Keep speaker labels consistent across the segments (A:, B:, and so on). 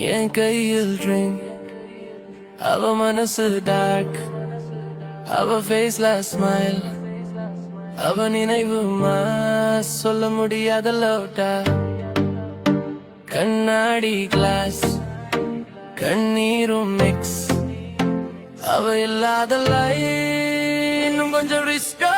A: என் கையில் ட்ரிங்க் அவ மனசு டார்க் அவ ஃபேஸ்ல ஸ்மைல் அவ நினைவு சொல்ல முடியாத லவ்டா கண்ணாடி கிளாஸ் கண்ணீரும் மிக்ஸ் அவ இல்லாத லைஃப் இன்னும் கொஞ்சம் ரிஸ்கா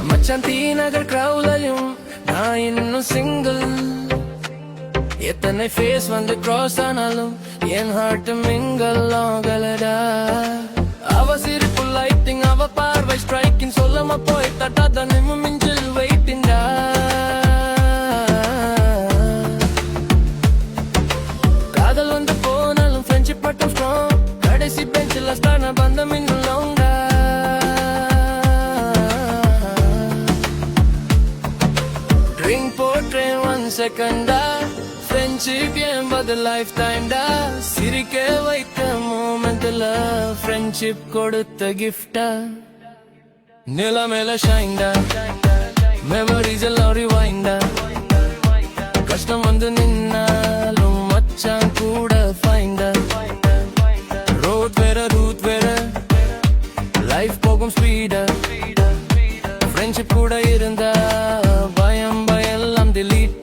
A: மச்சான் நகர் கிரௌலையும் நான் இன்னும் சிங்கிள் எத்தனை ஃபேஸ் வந்து கிராஸ் ஆனாலும் என் ஹார்ட் மிங்கல் ஆகலடா அவ சிரிப்பு லைட்டிங் அவ பார்வை ஸ்ட்ரைக்கிங் சொல்லாம போய் தட்டாத நிம்ம மிஞ்சில் வெயிட்டிங்கா காதல் வந்து போனாலும் ஃப்ரெண்ட்ஷிப் மட்டும் ஸ்ட்ராங் கடைசி பெஞ்சில் ஸ்டான பந்தம் இன்னும் லாங்கா ட்ரிங்க் போட்டேன் 1 செகண்டா ஃப்ரெண்ட்ஷிப் என்பது லைஃப் டைம்டா சிரிக்க வைத்த மோமெண்ட்ல ஃப்ரெண்ட்ஷிப் கொடுத்த கிஃப்டா நில மேல ஷைன்டா மெமரிஸ் எல்லாம் ரிவைண்டா கஷ்டம் வந்து நின்னாலும் மச்சான் கூட ஃபைண்டா ரோட் வேற ரூட் வேற லைஃப் போகும் ஸ்பீடா ஃப்ரெண்ட்ஷிப் கூட இருந்தா பயம் எல்லாம் delete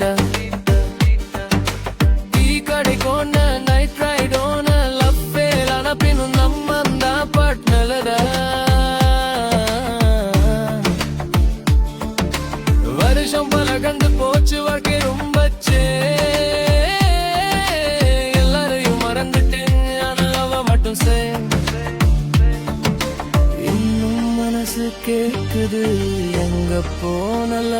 A: நைட் ரைட் ஓன லவ் ஃபேல் ஆன பின்னும் நம்ம தான் பார்ட்னர்டா வருஷம் பல கண்டு போச்சு வாழ்க்கை ரொம்பச்சே எல்லாரையும் மறந்துட்டேன் ஆனா அவ மட்டும் இன்னும் மனசு கேக்குது எங்க போனல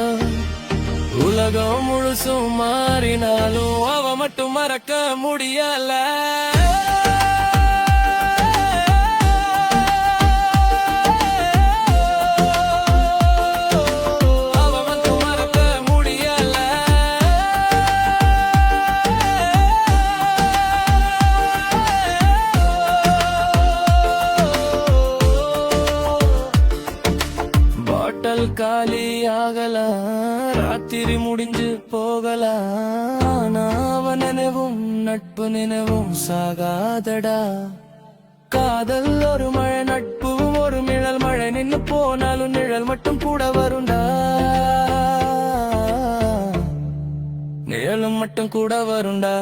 A: உலகம் முழுசும் மாறினாலும் அவ மட்டும் மறக்க முடியல அவ மட்டும் மறக்க முடியல பாட்டல் காலி ஆகலாம் ராத்திரி முடிஞ்சு போகலாம் அவ நினைவும் நட்பு நினைவும் சாகாதடா காதல் ஒரு மழை நட்பும் ஒரு நிழல் மழை நின்னு போனாலும் நிழல் மட்டும் கூட வருண்டா நிழலும் மட்டும் கூட வருண்டா